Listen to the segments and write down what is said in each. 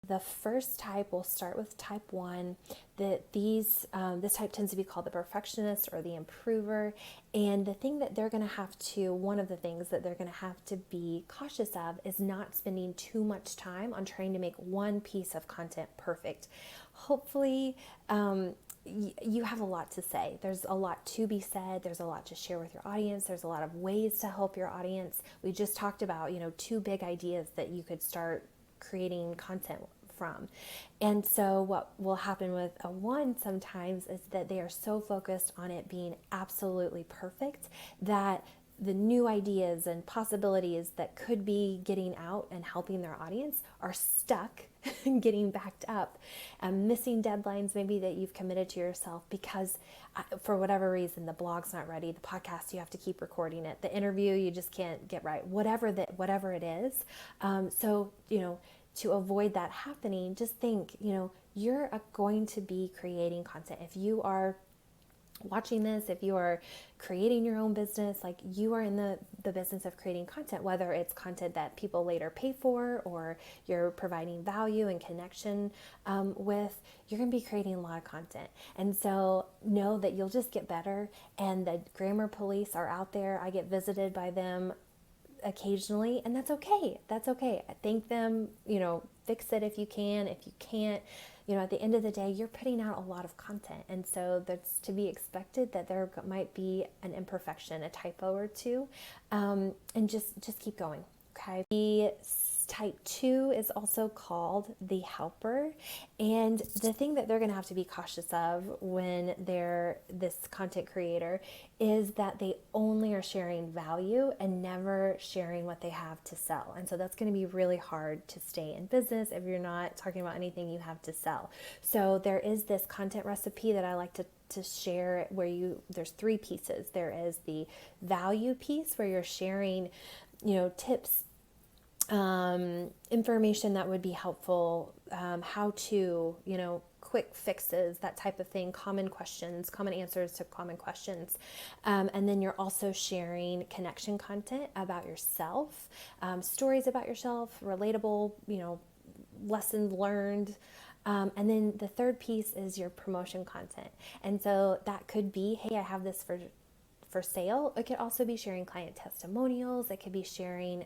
The first type, we'll start with type 1. This type tends to be called the perfectionist or the improver. And the thing that they're going to have to, one of the things that they're going to have to be cautious of is not spending too much time on trying to make one piece of content perfect. Hopefully, you have a lot to say. There's a lot to be said. There's a lot to share with your audience. There's a lot of ways to help your audience. We just talked about, 2 big ideas that you could start creating content from. And so what will happen with a 1 sometimes is that they are so focused on it being absolutely perfect that the new ideas and possibilities that could be getting out and helping their audience are stuck getting backed up, missing deadlines maybe that you've committed to yourself because for whatever reason the blog's not ready, the podcast you have to keep recording it, the interview you just can't get right, whatever it is. So to avoid that happening, just think, you're going to be creating content. If you are watching this, if you are creating your own business, like you are in the business of creating content, whether it's content that people later pay for or you're providing value and connection with, you're going to be creating a lot of content. And so know that you'll just get better, and the grammar police are out there. I get visited by them occasionally, and that's okay. That's okay. I thank them, fix it if you can. If you can't, at the end of the day, you're putting out a lot of content. And so that's to be expected that there might be an imperfection, a typo or two, and just keep going. Okay. The type 2 is also called the helper. And the thing that they're going to have to be cautious of when they're this content creator is that they only are sharing value and never sharing what they have to sell. And so that's going to be really hard to stay in business if you're not talking about anything you have to sell. So there is this content recipe that I like to share where there's 3 pieces. There is the value piece where you're sharing, tips, information that would be helpful, how to, quick fixes, that type of thing, common questions, common answers to common questions. And then you're also sharing connection content about yourself, stories about yourself, relatable, lessons learned. And then the third piece is your promotion content. And so that could be, hey, I have this for sale. It could also be sharing client testimonials. It could be sharing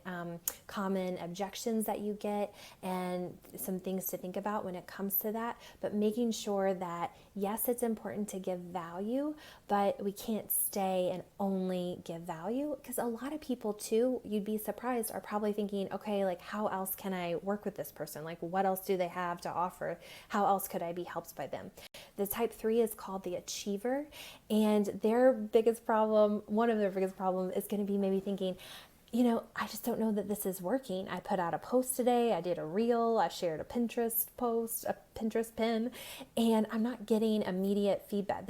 common objections that you get and some things to think about when it comes to that. But making sure that, yes, it's important to give value, but we can't stay and only give value, because a lot of people too, you'd be surprised, are probably thinking, okay, like how else can I work with this person? Like what else do they have to offer? How else could I be helped by them? The type 3 is called the achiever, and their biggest problem, one of their biggest problems, is going to be maybe thinking, I just don't know that this is working. I put out a post today, I did a reel, I shared a Pinterest post, a Pinterest pin, and I'm not getting the immediate feedback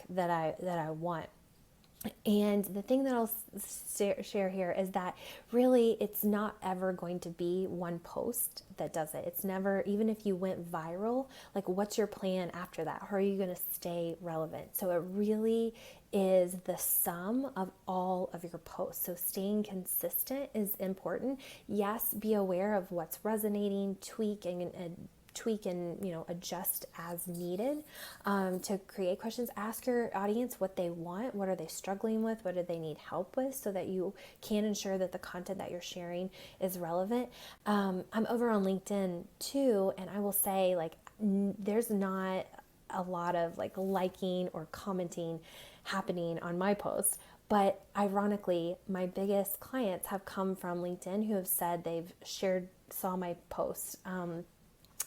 that I want. And the thing that I'll share here is that really it's not ever going to be one post that does it. It's never, even if you went viral, like what's your plan after that? How are you going to stay relevant? So it really is the sum of all of your posts. So staying consistent is important. Yes, be aware of what's resonating, tweak and adjust as needed to create questions. Ask your audience what they want, what are they struggling with, what do they need help with, so that you can ensure that the content that you're sharing is relevant. I'm over on LinkedIn too, and I will say, like, there's not a lot of liking or commenting happening on my posts. But ironically, my biggest clients have come from LinkedIn, who have said they've saw my posts.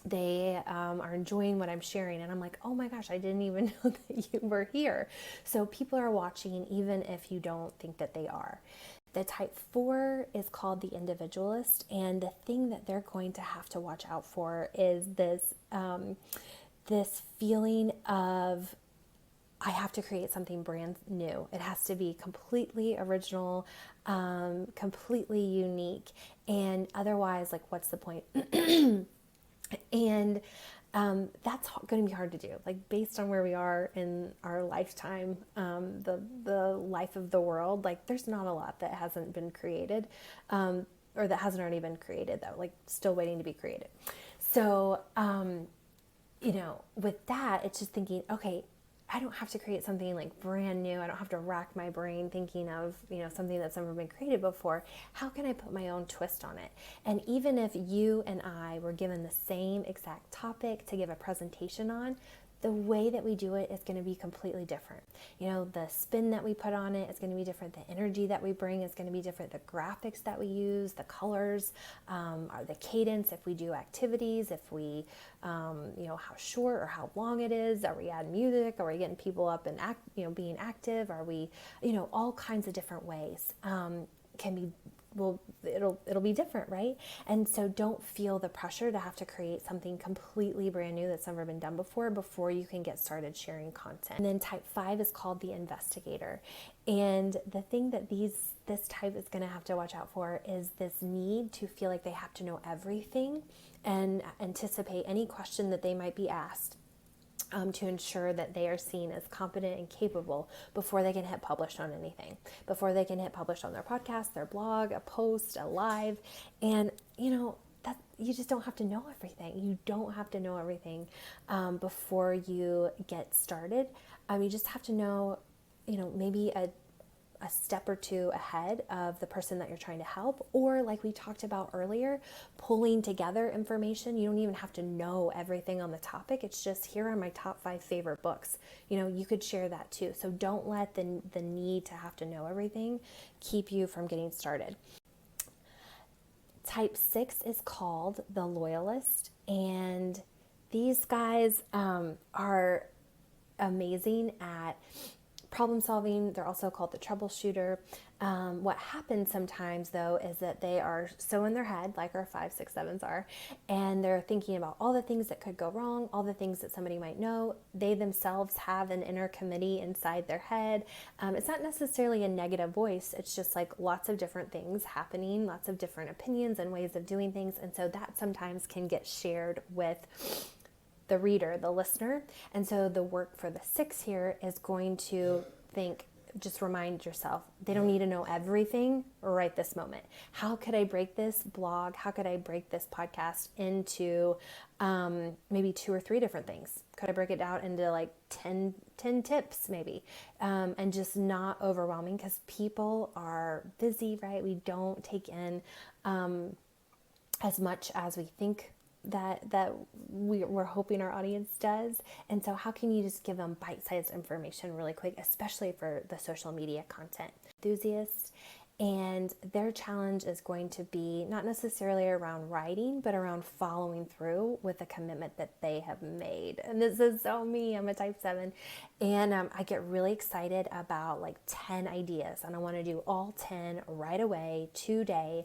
They are enjoying what I'm sharing, and I'm like, oh my gosh, I didn't even know that you were here. So people are watching even if you don't think that they are. The type 4 is called the individualist, and the thing that they're going to have to watch out for is this feeling of, I have to create something brand new. It has to be completely original, completely unique, and otherwise, what's the point? And that's going to be hard to do, based on where we are in our lifetime, the life of the world. There's not a lot that hasn't been created, or that hasn't already been created, though, still waiting to be created. So, with that, it's just thinking, okay, I don't have to create something like brand new. I don't have to rack my brain thinking of, something that's never been created before. How can I put my own twist on it? And even if you and I were given the same exact topic to give a presentation on, the way that we do it is going to be completely different. The spin that we put on it is going to be different. The energy that we bring is going to be different. The graphics that we use, the colors, or the cadence, if we do activities, if we, how short or how long it is, are we adding music, are we getting people up and being active, are we, all kinds of different ways can be, well, it'll be different, right? And so don't feel the pressure to have to create something completely brand new that's never been done before you can get started sharing content. And then type 5 is called the investigator. And the thing that this type is going to have to watch out for is this need to feel like they have to know everything and anticipate any question that they might be asked. To ensure that they are seen as competent and capable before they can hit publish on anything, before they can hit publish on their podcast, their blog, a post, a live. And, that you just don't have to know everything. You don't have to know everything before you get started. You just have to know, maybe a step or two ahead of the person that you're trying to help, or like we talked about earlier, pulling together information. You don't even have to know everything on the topic. It's just, here are my top 5 favorite books. You could share that too. So don't let the need to have to know everything keep you from getting started. Type 6 is called the loyalist, and these guys are amazing at problem solving. They're also called the troubleshooter. What happens sometimes, though, is that they are so in their head, like our 5, 6, 7s are, and they're thinking about all the things that could go wrong, all the things that somebody might know. They themselves have an inner committee inside their head. It's not necessarily a negative voice. It's just like lots of different things happening, lots of different opinions and ways of doing things. And so that sometimes can get shared with the reader, the listener. And so the work for the 6 here is going to just remind yourself, they don't need to know everything right this moment. How could I break this blog? How could I break this podcast into maybe 2 or 3 different things? Could I break it out into like 10 tips maybe? And just not overwhelming, because people are busy, right? We don't take in as much as we think that we're hoping our audience does. And so how can you just give them bite-sized information really quick, especially for the social media content enthusiasts? And their challenge is going to be not necessarily around writing, but around following through with the commitment that they have made. And this is so me. I'm a type 7. And I get really excited about like 10 ideas. And I want to do all 10 right away, today.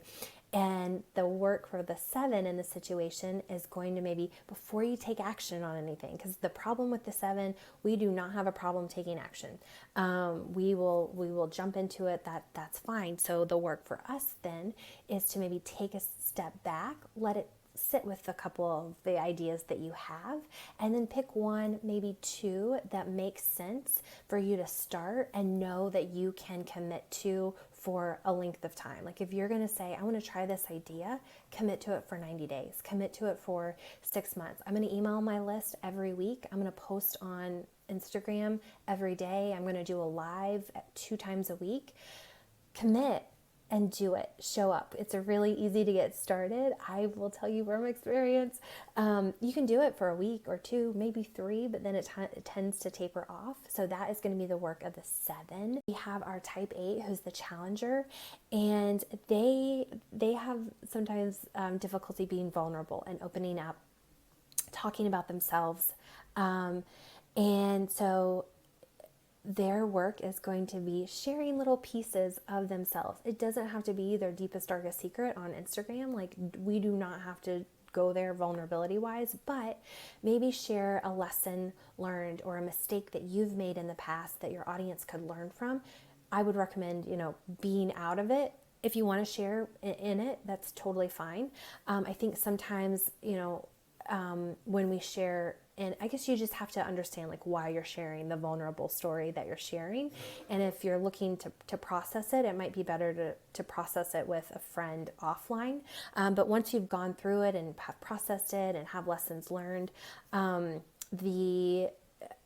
And the work for the 7 in the situation is going to maybe before you take action on anything, because the problem with the 7, we do not have a problem taking action. We will jump into it. That's fine. So the work for us then is to maybe take a step back, let it sit with a couple of the ideas that you have, and then pick 1, maybe 2 that makes sense for you to start and know that you can commit to for a length of time. Like if you're going to say, I want to try this idea, commit to it for 90 days, commit to it for 6 months. I'm going to email my list every week. I'm going to post on Instagram every day. I'm going to do a live 2 times a week. Commit and do it. Show up. It's really easy to get started. I will tell you from experience. You can do it for a week or 2, maybe 3, but then it tends to taper off. So that is going to be the work of the 7. We have our type 8, who's the challenger, and they have sometimes difficulty being vulnerable and opening up, talking about themselves. And so their work is going to be sharing little pieces of themselves. It doesn't have to be their deepest, darkest secret on Instagram. Like, we do not have to go there vulnerability wise, but maybe share a lesson learned or a mistake that you've made in the past that your audience could learn from. I would recommend, being out of it. If you want to share in it, that's totally fine. I think sometimes, when we share, and I guess you just have to understand like why you're sharing the vulnerable story that you're sharing. And if you're looking to process it, it might be better to process it with a friend offline. But once you've gone through it and have processed it and have lessons learned, the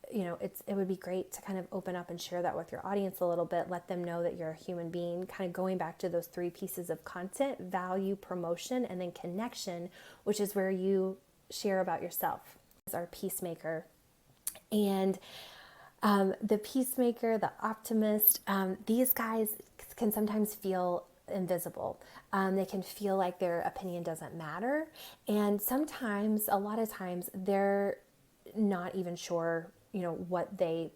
it would be great to kind of open up and share that with your audience a little bit, let them know that you're a human being, kind of going back to those 3 pieces of content: value, promotion, and then connection, which is where you share about yourself. As our peacemaker. And the peacemaker, the optimist, these guys can sometimes feel invisible. They can feel like their opinion doesn't matter. And sometimes, a lot of times, they're not even sure what they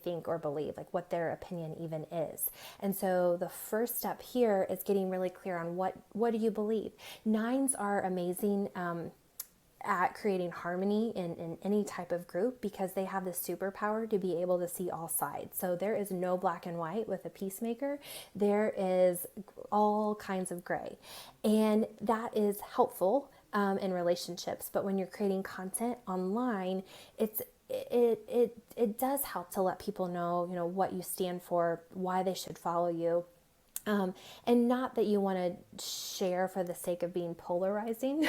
think or believe, like what their opinion even is. And so the first step here is getting really clear on what do you believe. 9s are amazing at creating harmony in any type of group, because they have the superpower to be able to see all sides. So there is no black and white with a peacemaker. There is all kinds of gray, and that is helpful in relationships. But when you're creating content online, it does help to let people know what you stand for, why they should follow you. And not that you want to share for the sake of being polarizing,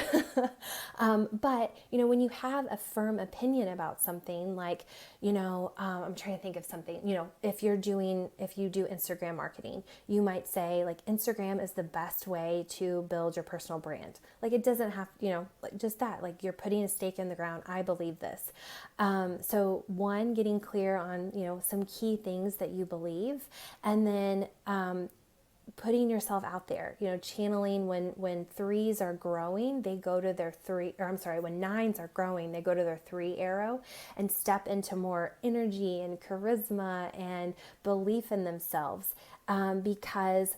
but when you have a firm opinion about something, like I'm trying to think of something. If you do Instagram marketing, you might say like Instagram is the best way to build your personal brand. Like it doesn't have like just that. Like you're putting a stake in the ground. I believe this. So one, getting clear on some key things that you believe, and then putting yourself out there, channeling. When 3s are growing, they go to their 3, or I'm sorry, when 9s are growing, they go to their 3 arrow and step into more energy and charisma and belief in themselves, because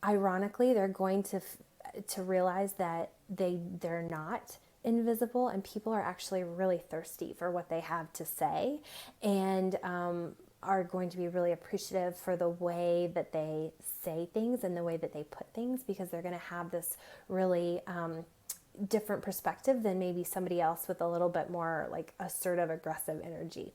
ironically, they're going to realize that they're not invisible, and people are actually really thirsty for what they have to say, and are going to be really appreciative for the way that they say things and the way that they put things, because they're going to have this really different perspective than maybe somebody else with a little bit more like assertive, aggressive energy.